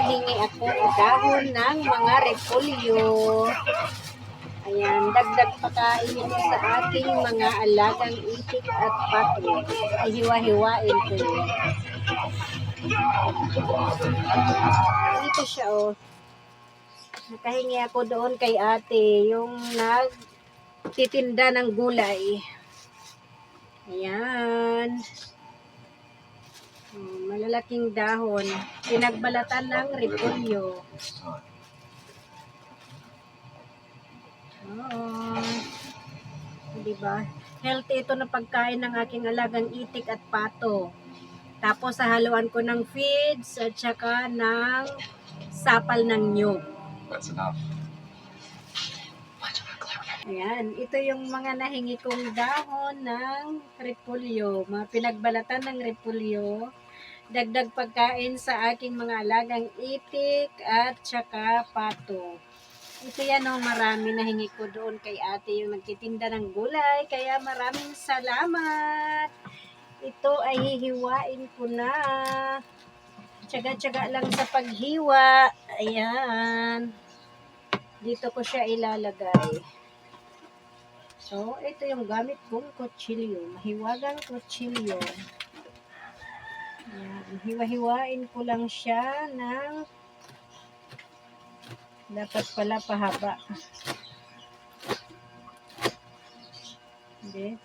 nanghihingi ako dahon ng mga repolyo. Ayan, dagdag pakain ito sa ating mga alagang itik at pato. Ihiwa-hiwain ko yun. Ito siya, oh. Nakahingi ako doon kay ate, yung nagtitinda ng gulay. Ayan. Malalaking dahon. Pinagbalatan ng repolyo. Diba? Healthy ito na pagkain ng aking alagang itik at pato. Tapos haluan ko ng feeds at saka ng sapal ng nyug. That's enough. Ayan, ito yung mga nahingi kong dahon ng repolyo. Mga pinagbalatan ng repolyo. Dagdag pagkain sa aking mga alagang itik at saka pato. Ito yan o, marami nahingi ko doon kay ate yung nagtitinda ng gulay. Kaya maraming salamat. Ito ay hihiwain ko na. Tsaga-tsaga lang sa paghiwa. Ayan. Dito ko siya ilalagay. So, ito yung gamit kong kutsilyo. Mahiwagang kutsilyo. Ayan. Hiwa-hiwain ko lang siya ng dapat pala pahaba. Hindi.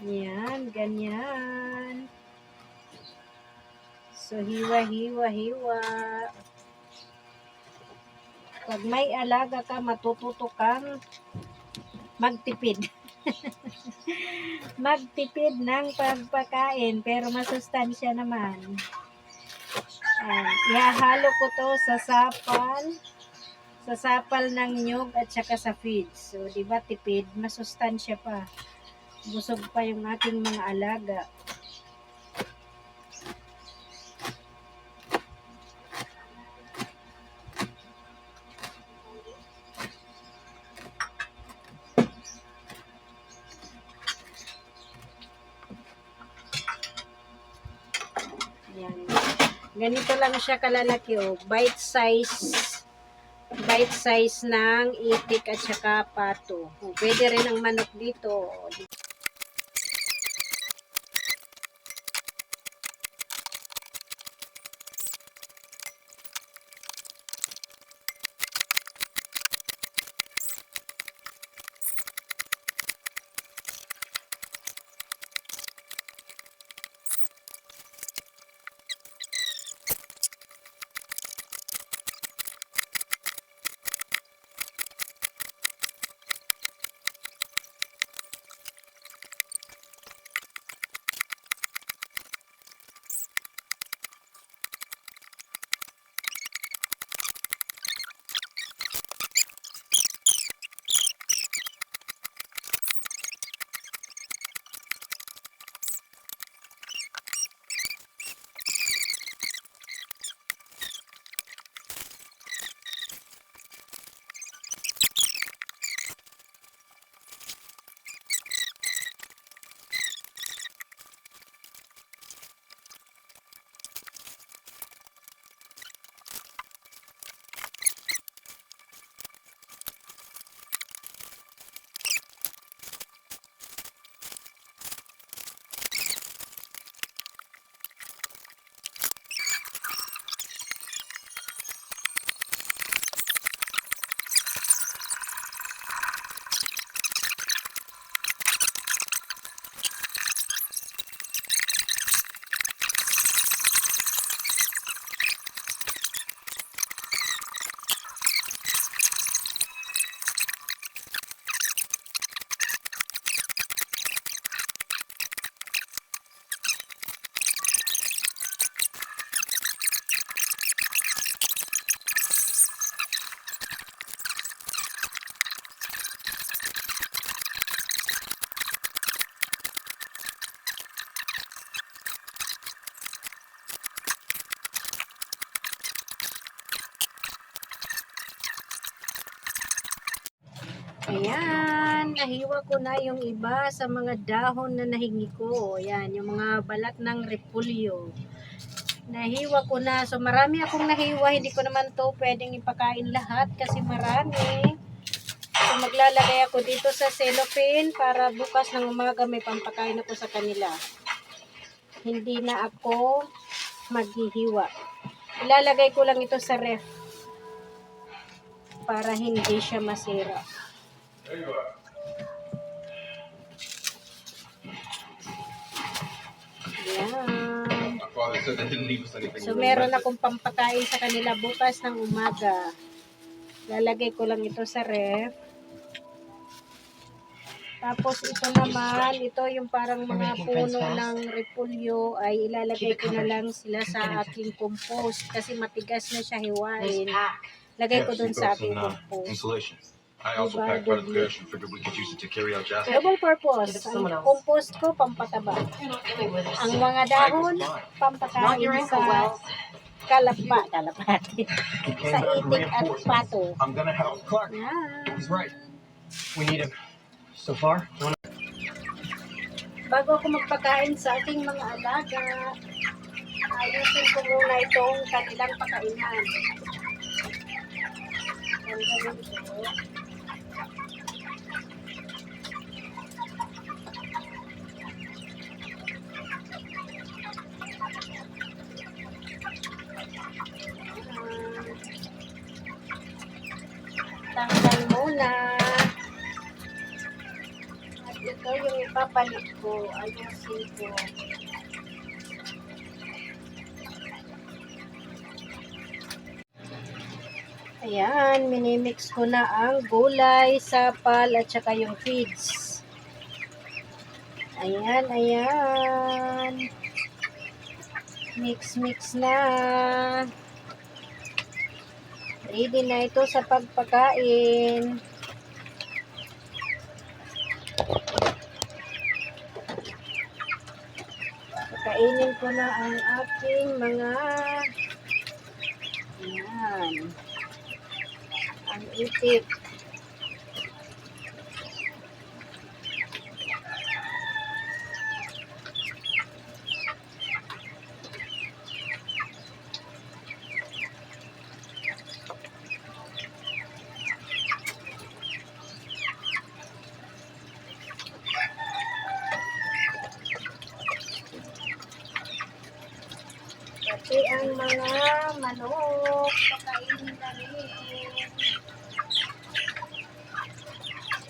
Yan, ganyan. So, hiwa-hiwa-hiwa. Pag may alaga ka, matututo kang magtipid. Magtipid ng pagpakain, pero masustansya naman. Ihahalo ko to sa sapal ng nyug at saka sa feeds. So, di ba tipid? Masustansya pa. Busog pa yung aking mga alaga. Ayan. Ganito lang siya kalalaki, oh. Bite size ng itik at saka pato. Pwede rin ang manok dito. nahiwa ko na yung iba sa mga dahon na nahingi ko. Yan, yung mga balat ng repolyo. Nahiwa ko na. So marami akong nahiwa. Hindi ko naman to pwedeng ipakain lahat kasi marami. So maglalagay ako dito sa cellophane para bukas ng umaga may pampakain ako sa kanila. Hindi na ako maghihiwa. Ilalagay ko lang ito sa ref para hindi siya masira. Yan. So meron akong pampakain sa kanila bukas ng umaga. Lalagay ko lang ito sa ref. Tapos ito naman, ito yung parang mga puno ng repolyo ay ilalagay ko na lang sila sa aking compost kasi matigas na siya hiwain. Lagay ko dun sa aking compost. I also packed part of the creation, figured we could use it to carry out Jasper. Double purpose. Ang compost ko, pampataba. Ang mga dahon, pampakain sa kalapati. Sa itik at pato. I'm gonna help Clark. Yan. He's right. We need him. So far, Bago ako magpakain sa aking mga alaga, ayusin ko muna itong kanilang pakainan. Gagawin ko. Tanggal muna. At ito yung ipapalit ko. Ayusin ko. Ayan, minimix ko na ang gulay, sapal, at saka yung feeds. Ayan, ayan. Mix na. Ready na ito sa pagpakain. Pakainin ko na ang aking mga ayan. Ang itik. Pati ang mga manok, pakainin na rin.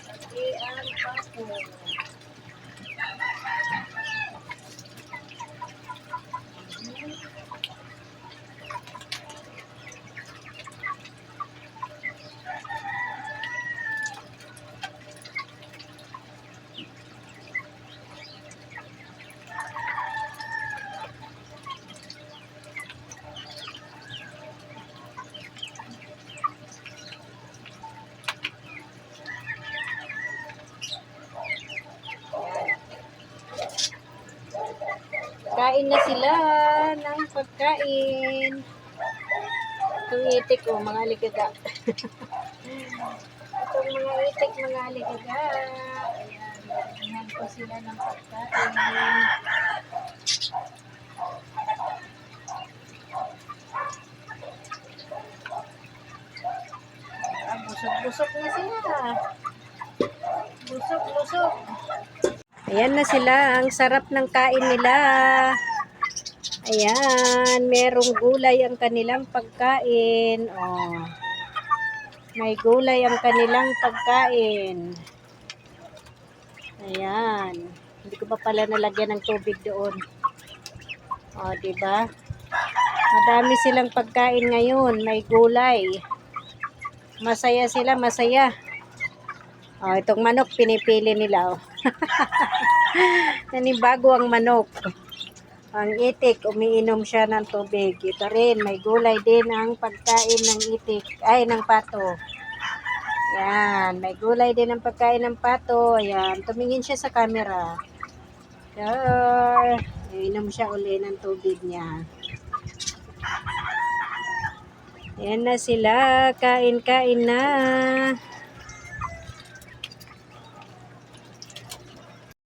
Pati ang pato. Kain na sila ng pagkain. Itong itik o, mga aligaga. Itong mga itik, mga aligaga. Ayan, bigyan ko sila ng pagkain. Busog-busog na sila. Busog-busog. Ayan na sila. Ang sarap ng kain nila. Ayan. Merong gulay ang kanilang pagkain. Oh. May gulay ang kanilang pagkain. Ayan. Hindi ko pa pala nalagyan ng tubig doon. Oh, diba? Madami silang pagkain ngayon. May gulay. Masaya sila, masaya. Oh, itong manok pinipili nila. Oh. Nanibago ang manok. Ang itik, umiinom siya ng tubig. Ito rin, may gulay din ang pagkain ng itik. Ay, ng pato. Yan, may gulay din ang pagkain ng pato. Ayan, tumingin siya sa camera. Umiinom siya uli ng tubig niya. Ayan na sila, kain-kain na.